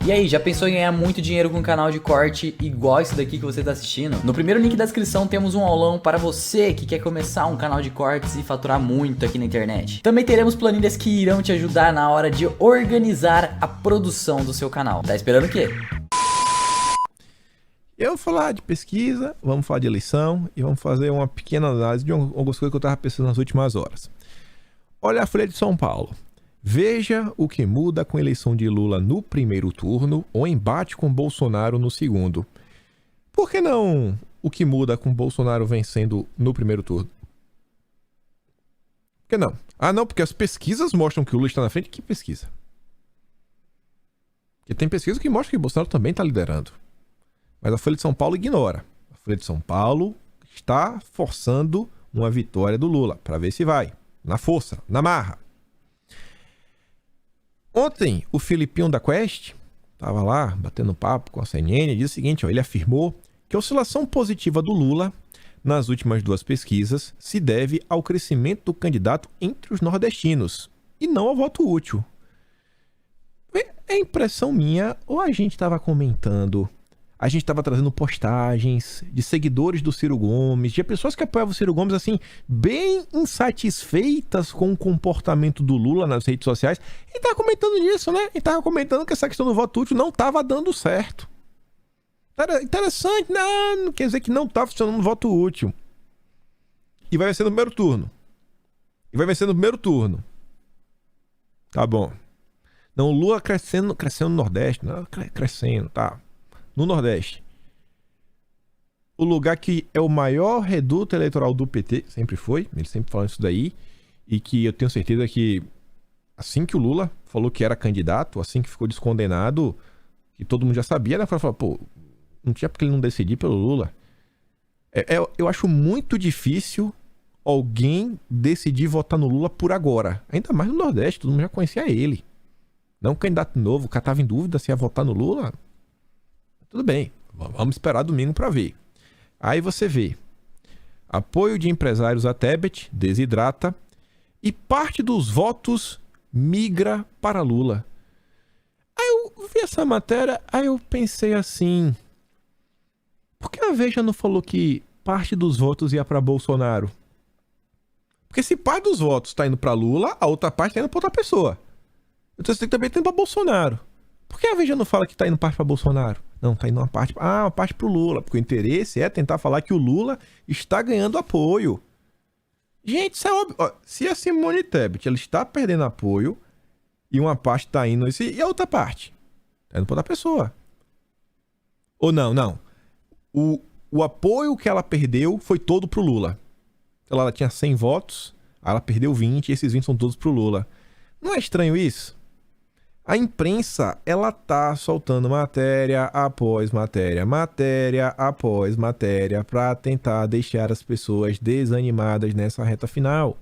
E aí, já pensou em ganhar muito dinheiro com um canal de corte igual esse daqui que você está assistindo? No primeiro link da descrição temos um aulão para você que quer começar um canal de cortes e faturar muito aqui na internet. Também teremos planilhas que irão te ajudar na hora de organizar a produção do seu canal. Tá esperando o quê? Eu vou falar de pesquisa, vamos falar de eleição e vamos fazer uma pequena análise de algumas coisas que eu estava pensando nas últimas horas. Olha a Folha de São Paulo. Veja o que muda com a eleição de Lula no primeiro turno ou embate com Bolsonaro no segundo. Por que não o que muda com Bolsonaro vencendo no primeiro turno? Por que não? Ah, não, porque as pesquisas mostram que o Lula está na frente. Que pesquisa? Porque tem pesquisa que mostra que Bolsonaro também está liderando. Mas a Folha de São Paulo ignora. A Folha de São Paulo está forçando uma vitória do Lula, para ver se vai. Na força, na marra. Ontem, o Filipinho da Quest estava lá, batendo papo com a CNN, e disse o seguinte, ele afirmou que a oscilação positiva do Lula nas últimas duas pesquisas se deve ao crescimento do candidato entre os nordestinos, e não ao voto útil. É impressão minha, ou a gente estava comentando, a gente estava trazendo postagens de seguidores do Ciro Gomes, de pessoas que apoiavam o Ciro Gomes, assim, bem insatisfeitas com o comportamento do Lula nas redes sociais. E estava comentando isso, né? E estava comentando que essa questão do voto útil não estava dando certo. Era interessante, não quer dizer que não está funcionando o voto útil. E vai vencer no primeiro turno. Tá bom. Não, o Lula crescendo no Nordeste, não, crescendo, tá. No Nordeste, o lugar que é o maior reduto eleitoral do PT, sempre foi, ele sempre falou isso daí, e que eu tenho certeza que assim que o Lula falou que era candidato, assim que ficou descondenado, que todo mundo já sabia, né? Falou, pô, não tinha porque ele não decidir pelo Lula. Eu acho muito difícil alguém decidir votar no Lula por agora, ainda mais no Nordeste, todo mundo já conhecia ele. Não um candidato novo, o cara tava em dúvida se ia votar no Lula. Tudo bem, vamos esperar domingo para ver. Aí você vê, apoio de empresários a Tebet desidrata e parte dos votos migra para Lula. Aí eu vi essa matéria, aí eu pensei assim, por que a Veja não falou que parte dos votos ia para Bolsonaro? Porque se parte dos votos está indo para Lula, a outra parte está indo para outra pessoa. Então você também está indo para Bolsonaro. Por que a Veja não fala que está indo parte para Bolsonaro? Não, está indo uma parte para o Lula, porque o interesse é tentar falar que o Lula está ganhando apoio. Gente, isso é óbvio. Ó, se a Simone Tebet ela está perdendo apoio e uma parte está indo e a outra parte está indo para outra pessoa. Ou não. O apoio que ela perdeu foi todo pro Lula. Ela tinha 100 votos, aí ela perdeu 20 e esses 20 são todos pro Lula. Não é estranho isso? A imprensa, ela tá soltando matéria após matéria para tentar deixar as pessoas desanimadas nessa reta final.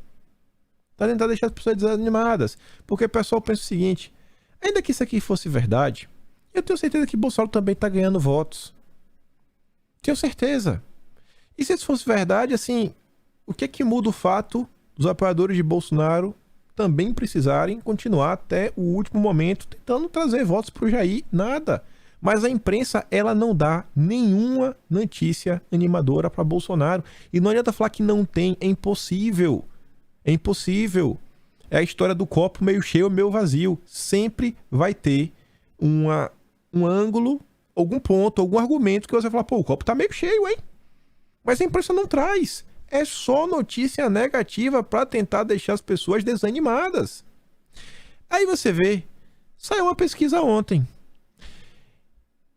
Para tentar deixar as pessoas desanimadas. Porque o pessoal pensa o seguinte, ainda que isso aqui fosse verdade, eu tenho certeza que Bolsonaro também tá ganhando votos. Tenho certeza. E se isso fosse verdade, assim, o que é que muda o fato dos apoiadores de Bolsonaro também precisarem continuar até o último momento tentando trazer votos para o Jair? Nada. Mas a imprensa, ela não dá nenhuma notícia animadora para Bolsonaro. E não adianta falar que não tem, é impossível. É impossível. É a história do copo meio cheio ou meio vazio. Sempre vai ter um ângulo, algum ponto, algum argumento que você vai falar, pô, o copo tá meio cheio, hein? Mas a imprensa não traz. É só notícia negativa para tentar deixar as pessoas desanimadas. Aí você vê, saiu uma pesquisa ontem.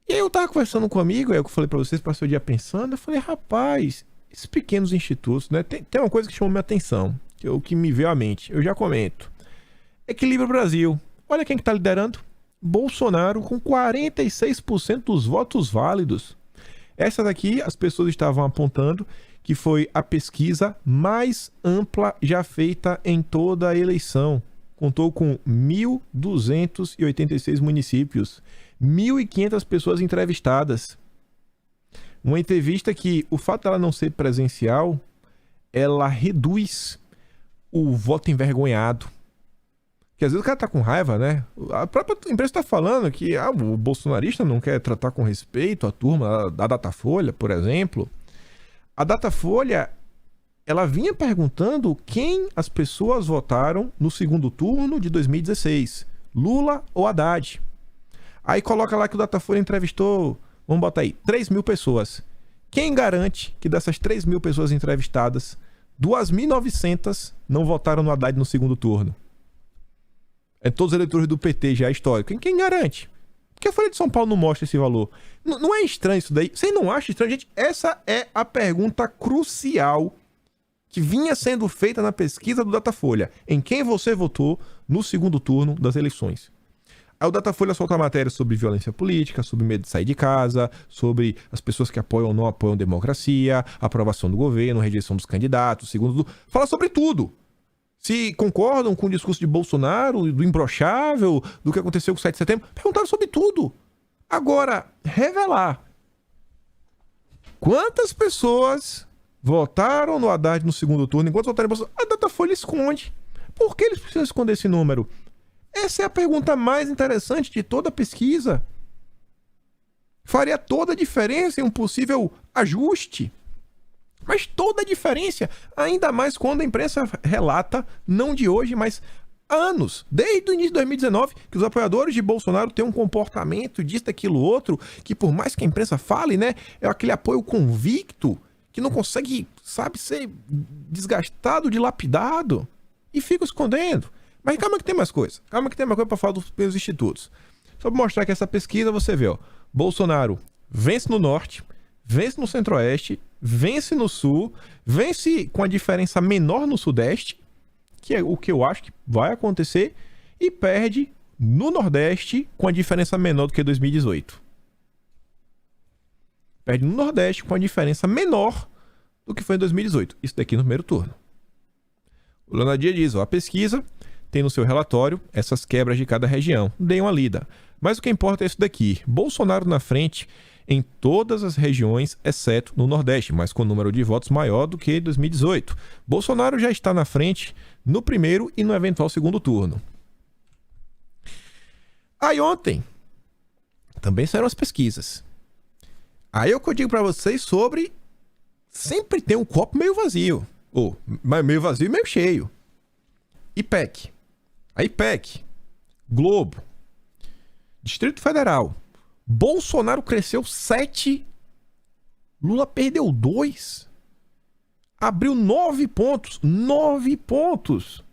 E aí eu tava conversando com um amigo, aí eu falei para vocês, passei o dia pensando, eu falei, rapaz, esses pequenos institutos, né? Tem uma coisa que chamou minha atenção, que me veio à mente, eu já comento. Equilíbrio Brasil. Olha quem que tá liderando. Bolsonaro com 46% dos votos válidos. Essa daqui as pessoas estavam apontando que foi a pesquisa mais ampla já feita em toda a eleição. Contou com 1.286 municípios, 1.500 pessoas entrevistadas. Uma entrevista que o fato dela não ser presencial, ela reduz o voto envergonhado. Porque às vezes o cara tá com raiva, né? A própria imprensa tá falando que o bolsonarista não quer tratar com respeito a turma da Datafolha, por exemplo. A Datafolha, ela vinha perguntando quem as pessoas votaram no segundo turno de 2016. Lula ou Haddad. Aí coloca lá que o Datafolha entrevistou, vamos botar aí, 3 mil pessoas. Quem garante que dessas 3 mil pessoas entrevistadas, 2.900 não votaram no Haddad no segundo turno? É todos os eleitores do PT, já é histórico. Quem garante? Porque a Folha de São Paulo não mostra esse valor. Não é estranho isso daí? Você não acha estranho? Gente, essa é a pergunta crucial que vinha sendo feita na pesquisa do Datafolha. Em quem você votou no segundo turno das eleições? Aí o Datafolha solta matéria sobre violência política, sobre medo de sair de casa, sobre as pessoas que apoiam ou não apoiam democracia, aprovação do governo, rejeição dos candidatos, segundo... Fala sobre tudo. Se concordam com o discurso de Bolsonaro, do imbrochável, do que aconteceu com o 7 de setembro. Perguntaram sobre tudo. Agora, revelar quantas pessoas votaram no Haddad no segundo turno, enquanto votaram em Bolsonaro, a Datafolha esconde. Por que eles precisam esconder esse número? Essa é a pergunta mais interessante de toda a pesquisa. Faria toda a diferença em um possível ajuste. Mas toda a diferença, ainda mais quando a imprensa relata, não de hoje, mas há anos, desde o início de 2019, que os apoiadores de Bolsonaro têm um comportamento disso, daquilo, outro, que por mais que a imprensa fale, né, é aquele apoio convicto, que não consegue, sabe, ser desgastado, dilapidado, e fica escondendo. Mas calma que tem mais coisa. Calma que tem mais coisa para falar dos pelos institutos. Só para mostrar que essa pesquisa, você vê, ó, Bolsonaro vence no norte, vence no centro-oeste, vence no sul, vence com a diferença menor no sudeste, que é o que eu acho que vai acontecer, e perde no nordeste com a diferença menor do que 2018. Perde no nordeste com a diferença menor do que foi em 2018. Isso daqui no primeiro turno. O Leonardo Dias diz, ó, a pesquisa tem no seu relatório essas quebras de cada região. Deem uma lida. Mas o que importa é isso daqui. Bolsonaro na frente em todas as regiões, exceto no Nordeste, mas com número de votos maior do que 2018. Bolsonaro já está na frente no primeiro e no eventual segundo turno. Aí ontem, também saíram as pesquisas. Aí é o que eu digo para vocês sobre sempre tem um copo meio vazio. Ou meio vazio e meio cheio. IPEC. A IPEC, Globo, Distrito Federal. Bolsonaro cresceu 7, Lula perdeu 2, abriu 9 pontos, 9 pontos,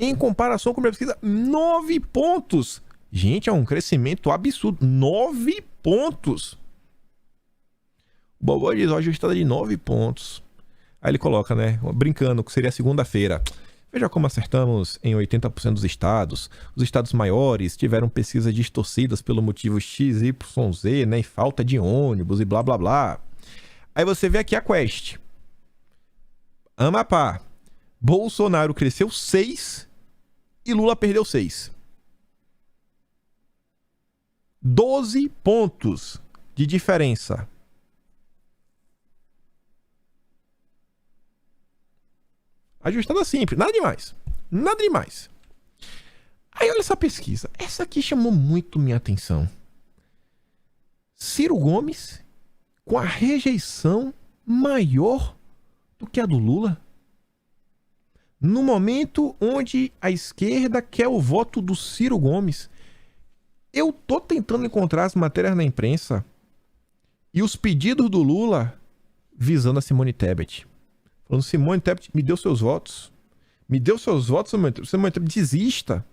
em comparação com a minha pesquisa, 9 pontos. Gente, é um crescimento absurdo, 9 pontos. O Bobó diz, ó, ajustada de 9 pontos. Aí ele coloca, né, brincando, que seria segunda-feira. Veja como acertamos em 80% dos estados. Os estados maiores tiveram pesquisas distorcidas pelo motivo XYZ, né? E falta de ônibus e blá blá blá. Aí você vê aqui a Quest. Amapá. Bolsonaro cresceu 6 e Lula perdeu 6. 12 pontos de diferença. Ajustada simples, nada demais. Nada demais. Aí olha essa pesquisa. Essa aqui chamou muito minha atenção. Ciro Gomes com a rejeição maior do que a do Lula. No momento onde a esquerda quer o voto do Ciro Gomes. Eu tô tentando encontrar as matérias na imprensa e os pedidos do Lula visando a Simone Tebet. Falando, Simone Tebet, me deu seus votos. Me deu seus votos, Simone Tebet, desista.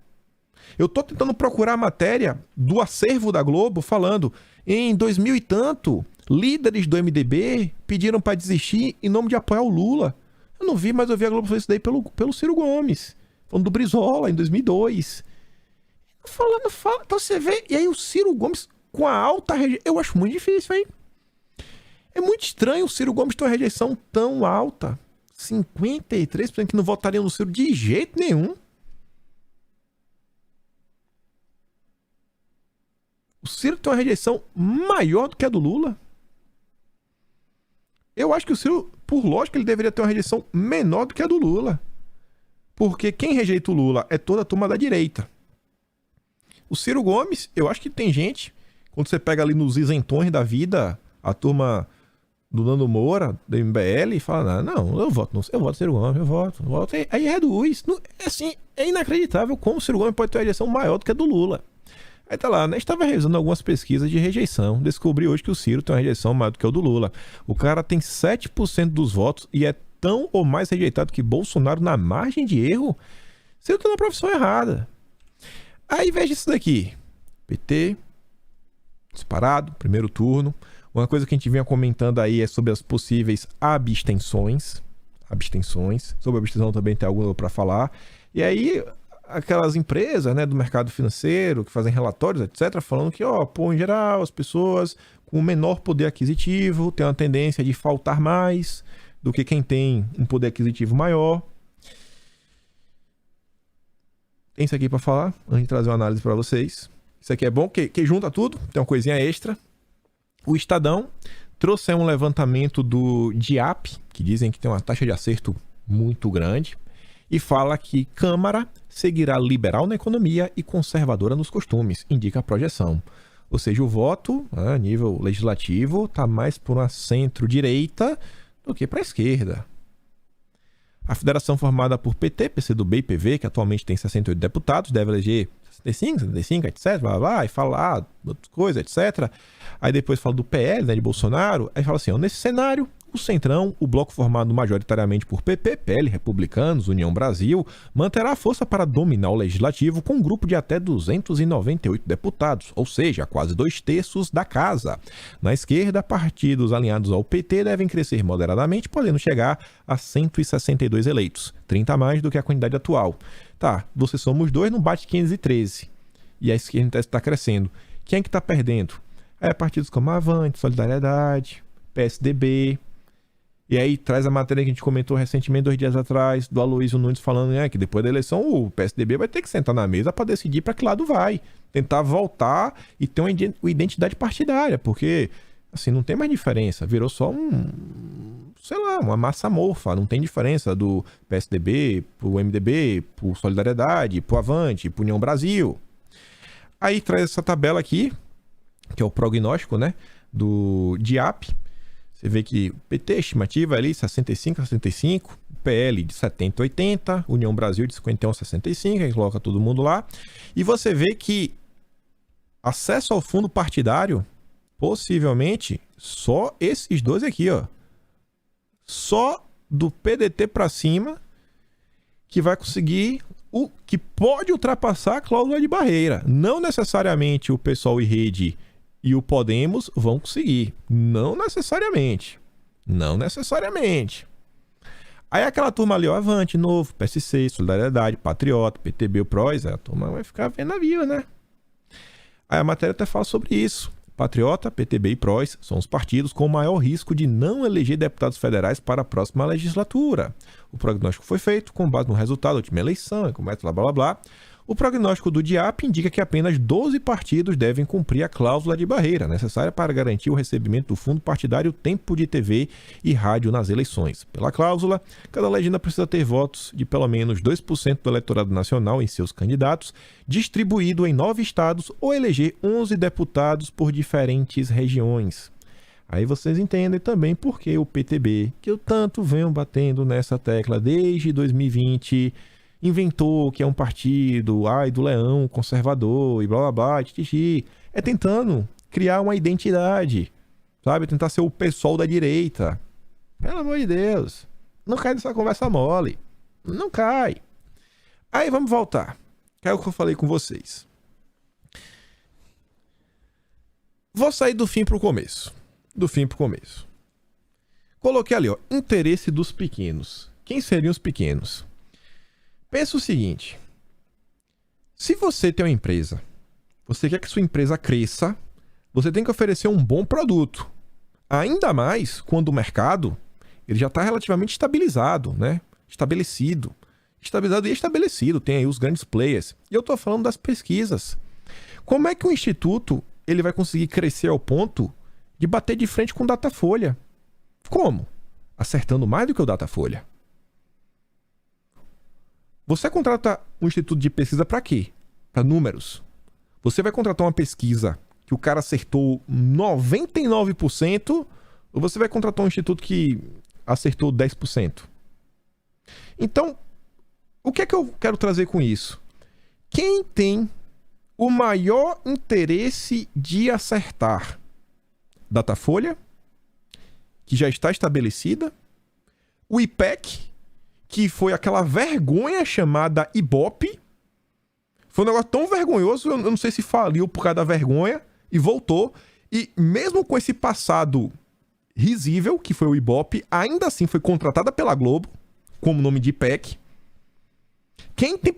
Eu tô tentando procurar a matéria do acervo da Globo falando, em 2000 e tanto, líderes do MDB pediram para desistir em nome de apoiar o Lula. Eu não vi, mas eu vi a Globo fazer isso daí pelo Ciro Gomes. Falando do Brizola, em 2002. Falando, fala. Então você vê, e aí o Ciro Gomes com a alta rejeição. Eu acho muito difícil, hein? É muito estranho o Ciro Gomes ter uma rejeição tão alta. 53% que não votariam no Ciro de jeito nenhum. O Ciro tem uma rejeição maior do que a do Lula. Eu acho que o Ciro, por lógica, ele deveria ter uma rejeição menor do que a do Lula. Porque quem rejeita o Lula é toda a turma da direita. O Ciro Gomes, eu acho que tem gente, quando você pega ali nos isentões da vida, a turma do Nando Moura, do MBL, e fala, não, eu voto Ciro Gomes, eu voto, aí reduz. Assim, é inacreditável como o Ciro Gomes pode ter uma rejeição maior do que a do Lula. Aí tá lá, né? Estava revisando algumas pesquisas de rejeição. Descobri hoje que o Ciro tem uma rejeição maior do que o do Lula. O cara tem 7% dos votos e é tão ou mais rejeitado que Bolsonaro na margem de erro. Ciro tá na profissão errada. Aí veja isso daqui. PT, disparado, primeiro turno. Uma coisa que a gente vinha comentando aí é sobre as possíveis abstenções. Sobre abstenção também tem algo para falar. E aí, aquelas empresas, né, do mercado financeiro que fazem relatórios, etc., falando que, em geral, as pessoas com menor poder aquisitivo têm uma tendência de faltar mais do que quem tem um poder aquisitivo maior. Tem isso aqui para falar, antes de trazer uma análise para vocês. Isso aqui é bom, que junta tudo, tem uma coisinha extra. O Estadão trouxe um levantamento do DIAP, que dizem que tem uma taxa de acerto muito grande, e fala que Câmara seguirá liberal na economia e conservadora nos costumes, indica a projeção. Ou seja, o voto, a nível legislativo, está mais por uma centro-direita do que para a esquerda. A federação formada por PT, PCdoB e PV, que atualmente tem 68 deputados, deve eleger 65, etc, blá, blá, e fala outras coisas, etc. Aí depois fala do PL, né, de Bolsonaro, aí fala assim, nesse cenário, o Centrão, o bloco formado majoritariamente por PP, PL, Republicanos, União Brasil, manterá a força para dominar o legislativo com um grupo de até 298 deputados, ou seja, quase 2/3 da casa. Na esquerda, partidos alinhados ao PT devem crescer moderadamente, podendo chegar a 162 eleitos, 30 a mais do que a quantidade atual. Tá, você soma os dois, não bate 513. E a esquerda está crescendo. Quem é que está perdendo? Partidos como Avante, Solidariedade, PSDB. E aí traz a matéria que a gente comentou recentemente, 2 dias atrás, do Aloysio Nunes falando que depois da eleição o PSDB vai ter que sentar na mesa para decidir para que lado vai. Tentar voltar e ter uma identidade partidária, porque assim, não tem mais diferença. Virou só uma massa amorfa. Não tem diferença do PSDB pro MDB, pro Solidariedade, pro Avante, pro União Brasil. Aí traz essa tabela aqui, que é o prognóstico, né, do DIAP. Você vê que o PT, estimativa ali, 65 a 65, o PL de 70 a 80, União Brasil de 51 a 65, aí coloca todo mundo lá. E você vê que acesso ao fundo partidário, possivelmente, só esses dois aqui, só do PDT para cima, que vai conseguir, que pode ultrapassar a cláusula de barreira. Não necessariamente o PSOL e Rede e o Podemos vão conseguir. Não necessariamente. Aí aquela turma ali, Avante, Novo, PSC, Solidariedade, Patriota, PTB, o PROS, a turma vai ficar vendo a viva, né? Aí a matéria até fala sobre isso. Patriota, PTB e PROS são os partidos com o maior risco de não eleger deputados federais para a próxima legislatura. O prognóstico foi feito com base no resultado da última eleição, blá blá blá blá. O prognóstico do DIAP indica que apenas 12 partidos devem cumprir a cláusula de barreira necessária para garantir o recebimento do fundo partidário tempo de TV e rádio nas eleições. Pela cláusula, cada legenda precisa ter votos de pelo menos 2% do eleitorado nacional em seus candidatos, distribuído em 9 estados, ou eleger 11 deputados por diferentes regiões. Aí vocês entendem também por que o PTB, que eu tanto venho batendo nessa tecla desde 2020... inventou que é um partido, do leão, conservador e blá blá blá, tititi. É tentando criar uma identidade, sabe? Tentar ser o pessoal da direita. Pelo amor de Deus. Não cai nessa conversa mole. Não cai. Aí vamos voltar. Que é o que eu falei com vocês. Vou sair do fim pro começo. Coloquei ali, interesse dos pequenos. Quem seriam os pequenos? Pensa o seguinte, se você tem uma empresa, você quer que sua empresa cresça, você tem que oferecer um bom produto. Ainda mais quando o mercado ele já está relativamente estabilizado, né? Estabilizado e estabelecido, tem aí os grandes players. E eu estou falando das pesquisas. Como é que o instituto ele vai conseguir crescer ao ponto de bater de frente com o Datafolha? Como? Acertando mais do que o Datafolha. Você contrata um instituto de pesquisa para quê? Para números. Você vai contratar uma pesquisa que o cara acertou 99% ou você vai contratar um instituto que acertou 10%? Então, o que é que eu quero trazer com isso? Quem tem o maior interesse de acertar? Datafolha, que já está estabelecida, o IPEC, que foi aquela vergonha chamada Ibope. Foi um negócio tão vergonhoso, eu não sei se faliu por causa da vergonha e voltou. E mesmo com esse passado risível, que foi o Ibope, ainda assim foi contratada pela Globo, como nome de IPEC. Quem tem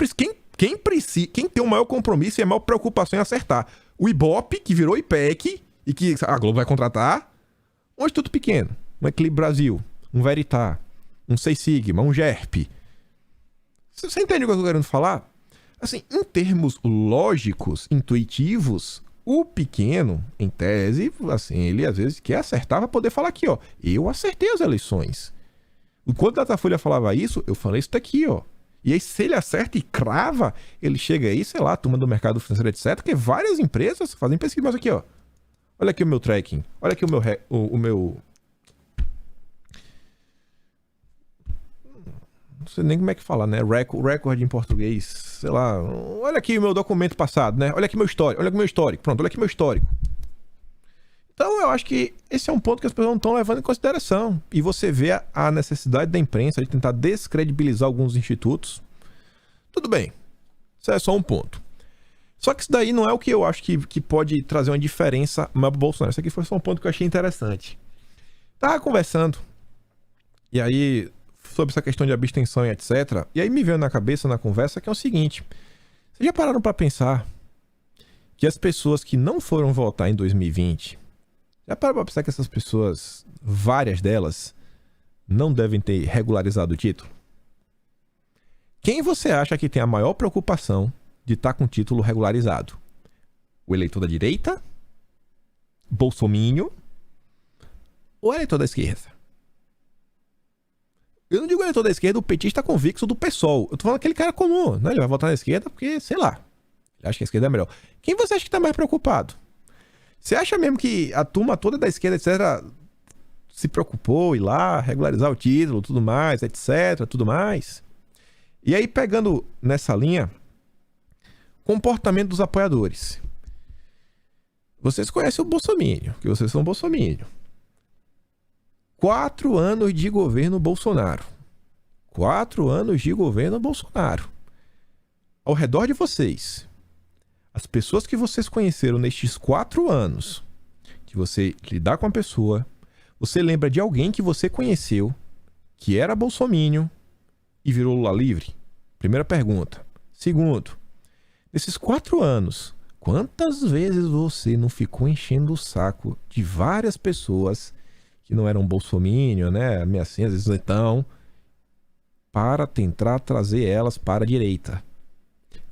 o maior compromisso e a maior preocupação em acertar? O Ibope, que virou IPEC e que a Globo vai contratar. Um instituto pequeno, um Equilíbrio Brasil, um Veritá, um Seis Sigma, um GERP. Você entende o que eu tô querendo falar? Assim, em termos lógicos, intuitivos, o pequeno, em tese, assim, ele às vezes quer acertar pra poder falar aqui, ó. Eu acertei as eleições. Enquanto a Datafolha falava isso, eu falei isso daqui, ó. E aí, se ele acerta e crava, ele chega aí, sei lá, turma do mercado financeiro, etc. Porque várias empresas fazem pesquisa. Mas aqui, ó. Olha aqui o meu tracking. Olha aqui o meu... Não sei nem como é que fala, né? Record em português. Sei lá. Olha aqui o meu documento passado, né? Olha aqui meu histórico. Olha aqui meu histórico. Pronto, olha aqui meu histórico. Então, eu acho que esse é um ponto que as pessoas não estão levando em consideração. E você vê a necessidade da imprensa de tentar descredibilizar alguns institutos. Tudo bem. Isso é só um ponto. Só que isso daí não é o que eu acho que pode trazer uma diferença maior pro Bolsonaro. Isso aqui foi só um ponto que eu achei interessante. Tava conversando. E aí, sobre essa questão de abstenção e etc. E aí me veio na cabeça, na conversa, que é o seguinte. Vocês já pararam para pensar que as pessoas que não foram votar em 2020... Já pararam para pensar que essas pessoas, várias delas, não devem ter regularizado o título? Quem você acha que tem a maior preocupação de estar com o título regularizado? O eleitor da direita? Bolsominion? Ou o eleitor da esquerda? Eu não digo o eleitor da esquerda, o petista convicto do PSOL. Eu tô falando aquele cara comum, né? Ele vai votar na esquerda porque, sei lá, ele acha que a esquerda é melhor. Quem você acha que tá mais preocupado? Você acha mesmo que a turma toda da esquerda, etc., se preocupou em ir lá, regularizar o título, tudo mais, etc., tudo mais? E aí, pegando nessa linha, comportamento dos apoiadores. Vocês conhecem o Bolsominion, que vocês são Bolsominion. 4 anos de governo Bolsonaro. 4 anos de governo Bolsonaro. Ao redor de vocês, as pessoas que vocês conheceram nestes 4 anos, que você lidar com a pessoa, você lembra de alguém que você conheceu, que era bolsominion e virou Lula livre? Primeira pergunta. Segundo, nesses 4 anos, quantas vezes você não ficou enchendo o saco de várias pessoas que não eram bolsominion, né? Assim, às vezes então, para tentar trazer elas para a direita?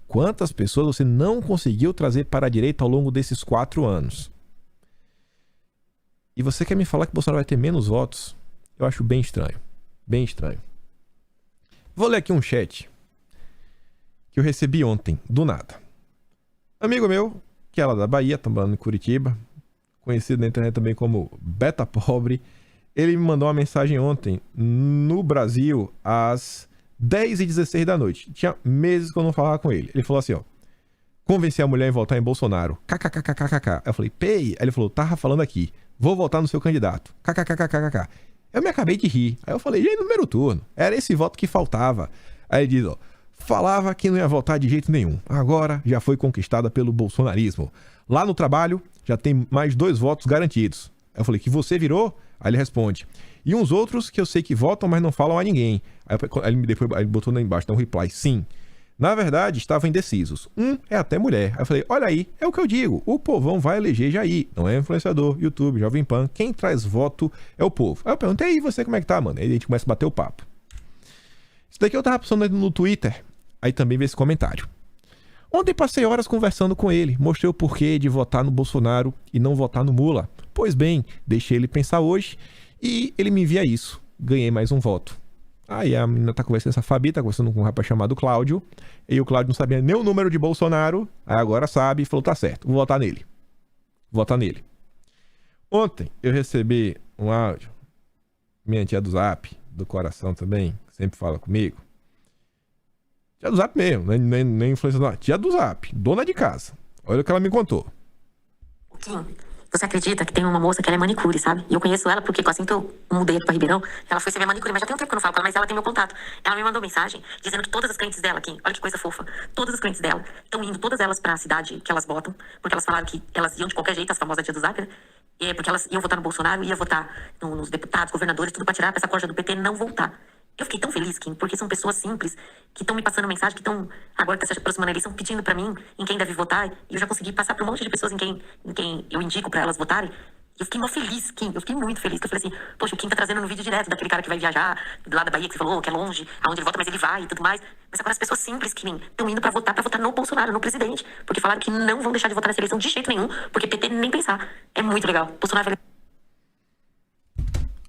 Quantas pessoas você não conseguiu trazer para a direita ao longo desses 4 anos? E você quer me falar que o Bolsonaro vai ter menos votos? Eu acho bem estranho. Bem estranho. Vou ler aqui um chat que eu recebi ontem, do nada. Amigo meu, que é lá da Bahia, tá morando em Curitiba, conhecido na internet também como Beta Pobre, ele me mandou uma mensagem ontem, no Brasil, às 10h16 da noite. Tinha meses que eu não falava com ele. Ele falou assim, ó. Convencer a mulher em votar em Bolsonaro. KKKKKK. Eu falei, pei. Aí ele falou, tava falando aqui. Vou votar no seu candidato. KKKKKK. Eu me acabei de rir. Aí eu falei, e aí no primeiro turno? Era esse voto que faltava. Aí ele diz, ó. Falava que não ia votar de jeito nenhum. Agora já foi conquistada pelo bolsonarismo. Lá no trabalho já tem mais 2 votos garantidos. Aí eu falei, que você virou? Aí ele responde. E uns outros que eu sei que votam, mas não falam a ninguém. Aí ele botou lá embaixo, dá um reply. Sim. Na verdade, estavam indecisos. É até mulher. Aí eu falei, olha aí, é o que eu digo. O povão vai eleger Jair. Não é influenciador, YouTube, Jovem Pan. Quem traz voto é o povo. Aí eu perguntei, aí você como é que tá, mano? Aí a gente começa a bater o papo. Isso daqui eu tava passando no Twitter. Aí também veio esse comentário. Ontem passei horas conversando com ele. Mostrei o porquê de votar no Bolsonaro e não votar no Mula. Pois bem, deixei ele pensar hoje e ele me envia isso. Ganhei mais um voto. Aí a menina tá conversando, essa Fabi tá conversando com um rapaz chamado Cláudio. E o Cláudio não sabia nem o número de Bolsonaro. Aí agora sabe e falou, tá certo, vou votar nele. Vou votar nele. Ontem eu recebi um áudio. Minha tia do Zap, do coração também, sempre fala comigo. Tia do Zap mesmo, nem influência não. Tia do Zap, dona de casa. Olha o que ela me contou. Kim, você acredita que tem uma moça que ela é manicure, sabe? E eu conheço ela porque assim que eu mudei aqui pra Ribeirão, ela foi ser minha manicure, mas já tem um tempo que eu não falo com ela, mas ela tem meu contato. Ela me mandou mensagem dizendo que todas as clientes dela, Kim, olha que coisa fofa, todas as clientes dela estão indo, todas elas pra cidade que elas votam, porque elas falaram que elas iam de qualquer jeito, as famosas tia do Zap, né? E porque elas iam votar no Bolsonaro, ia votar nos deputados, governadores, tudo pra tirar essa corja do PT não voltar. Eu fiquei tão feliz, Kim, porque são pessoas simples que estão me passando mensagem, que estão, agora que tá se aproximando a eleição, pedindo pra mim em quem deve votar. E eu já consegui passar pra um monte de pessoas em quem eu indico pra elas votarem. E eu fiquei mó feliz, Kim. Eu fiquei muito feliz. Que eu falei assim, poxa, o Kim tá trazendo no vídeo direto daquele cara que vai viajar lá da Bahia, que você falou que é longe, aonde ele vota, mas ele vai e tudo mais. Mas agora as pessoas simples, Kim, estão indo pra votar no Bolsonaro, no presidente. Porque falaram que não vão deixar de votar nessa eleição de jeito nenhum, porque PT nem pensar. É muito legal. Bolsonaro vai...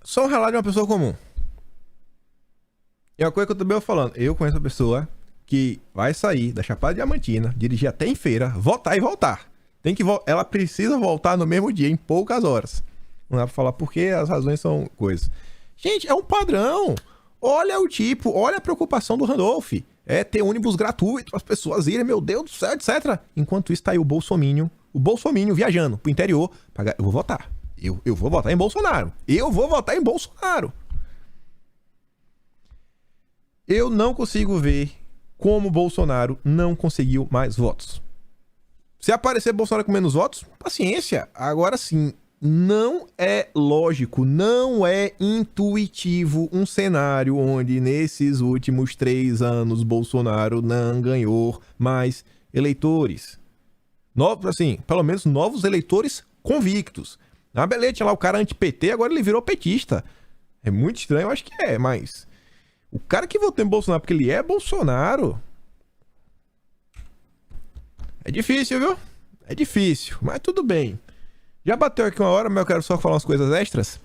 Só um relato de uma pessoa comum. E uma coisa que eu também vou falando. Eu conheço uma pessoa que vai sair da Chapada Diamantina, dirigir até em feira, votar e voltar. Ela precisa voltar no mesmo dia, em poucas horas. Não dá pra falar porque as razões são coisas. Gente, é um padrão. Olha o tipo, olha a preocupação do Randolph. É ter ônibus gratuito para as pessoas irem, meu Deus do céu, etc. Enquanto isso tá aí o Bolsominion viajando pro interior. Eu vou votar. Eu vou votar em Bolsonaro. Eu vou votar em Bolsonaro. Eu não consigo ver como Bolsonaro não conseguiu mais votos. Se aparecer Bolsonaro com menos votos, paciência. Agora sim, não é lógico, não é intuitivo um cenário onde nesses últimos 3 anos Bolsonaro não ganhou mais eleitores. Assim, pelo menos novos eleitores convictos. Ah, beleza, tinha lá o cara anti-PT, agora ele virou petista. É muito estranho, eu acho que é, mas... O cara que votou em Bolsonaro porque ele é Bolsonaro... É difícil, viu? É difícil, mas tudo bem. Já bateu aqui uma hora, mas eu quero só falar umas coisas extras.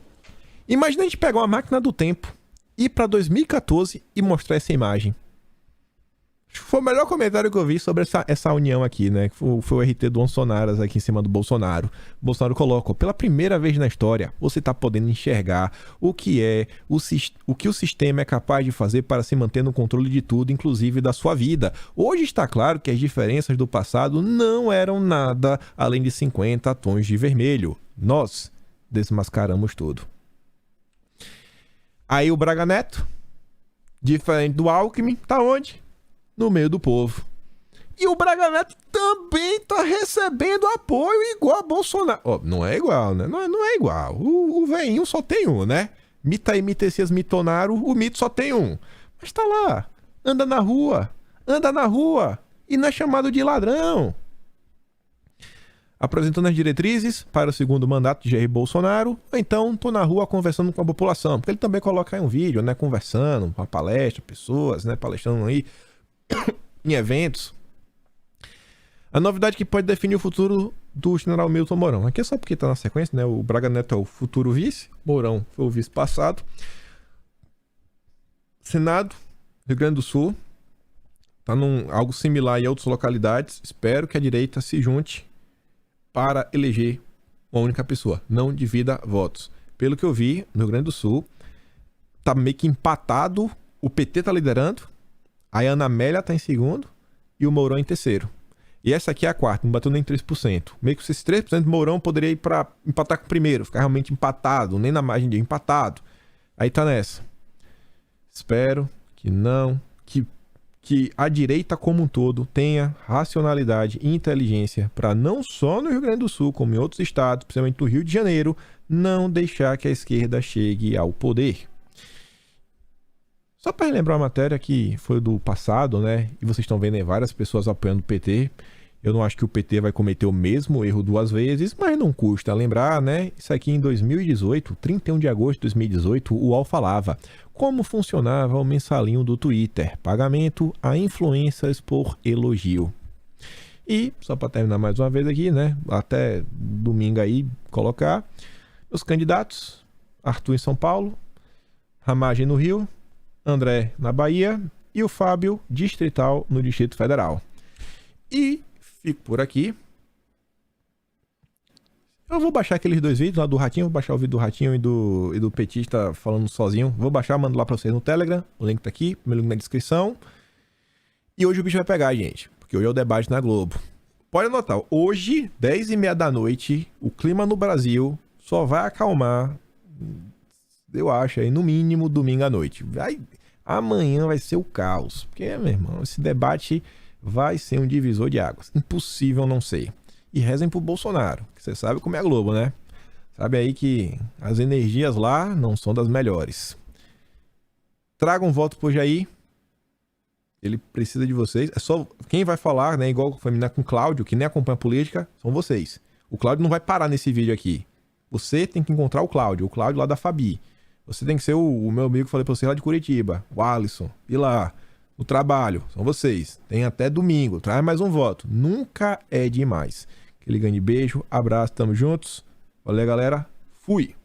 Imagina a gente pegar uma máquina do tempo, ir pra 2014 e mostrar essa imagem. Acho que foi o melhor comentário que eu vi sobre essa união aqui, né? Foi o RT do Onsonaras aqui em cima do Bolsonaro. O Bolsonaro coloca, pela primeira vez na história, você tá podendo enxergar o que o sistema é capaz de fazer para se manter no controle de tudo, inclusive da sua vida. Hoje está claro que as diferenças do passado não eram nada além de 50 tons de vermelho. Nós desmascaramos tudo. Aí o Braga Neto, diferente do Alckmin, tá onde? No meio do povo. E o Braga Neto também tá recebendo apoio igual a Bolsonaro. Oh, não é igual, né? Não é igual. O veinho só tem um, né? Mita e Mitecias Mitonaro, o mito só tem um. Mas tá lá. Anda na rua. E não é chamado de ladrão. Apresentando as diretrizes para o segundo mandato de Jair Bolsonaro, ou então tô na rua conversando com a população. Porque ele também coloca aí um vídeo, né? Conversando, uma palestra, pessoas, né? Palestrando aí em eventos. A novidade que pode definir o futuro do general Milton Mourão. Aqui é só porque tá na sequência, né? O Braga Neto é o futuro vice, Mourão foi o vice passado. Senado, Rio Grande do Sul, tá algo similar em outras localidades. Espero que a direita se junte para eleger uma única pessoa. Não divida votos. Pelo que eu vi, no Rio Grande do Sul, tá meio que empatado. O PT tá liderando. A Ana Amélia tá em segundo e o Mourão em terceiro. E essa aqui é a quarta, não bateu nem 3%. Meio que esses 3% do Mourão poderia ir pra empatar com o primeiro, ficar realmente empatado, nem na margem de empatado. Aí tá nessa. Espero que não, que a direita como um todo tenha racionalidade e inteligência para não só no Rio Grande do Sul, como em outros estados, principalmente no Rio de Janeiro, não deixar que a esquerda chegue ao poder. Só para relembrar a matéria que foi do passado, né? E vocês estão vendo aí várias pessoas apoiando o PT. Eu não acho que o PT vai cometer o mesmo erro 2 vezes, mas não custa lembrar, né? Isso aqui em 2018, 31 de agosto de 2018, o UOL falava como funcionava o mensalinho do Twitter. Pagamento a influências por elogio. E, só para terminar mais uma vez aqui, né? Até domingo aí, colocar os candidatos. Arthur em São Paulo, Ramagem no Rio, André na Bahia e o Fábio Distrital no Distrito Federal. E fico por aqui. Eu vou baixar aqueles 2 vídeos lá do Ratinho, vou baixar o vídeo do Ratinho e do Petista falando sozinho. Vou baixar, mando lá pra vocês no Telegram. O link tá aqui, primeiro link na descrição. E hoje o bicho vai pegar, gente, porque hoje é o debate na Globo. Pode anotar, hoje, 10h30 da noite, o clima no Brasil só vai acalmar, eu acho, aí no mínimo domingo à noite. Amanhã vai ser o caos, porque, meu irmão, esse debate vai ser um divisor de águas. Impossível não ser. E rezem pro Bolsonaro, que você sabe como é a Globo, né? Sabe aí que as energias lá não são das melhores. Traga um voto pro Jair. Ele precisa de vocês. É só quem vai falar, né? Igual foi com o Cláudio, que nem acompanha a política, são vocês. O Cláudio não vai parar nesse vídeo aqui. Você tem que encontrar o Cláudio lá da Fabi. Você tem que ser o meu amigo que falei pra você lá de Curitiba, o Alisson, e lá, no trabalho, são vocês. Tem até domingo, traz mais um voto. Nunca é demais. Aquele grande beijo, abraço, tamo juntos. Valeu, galera. Fui!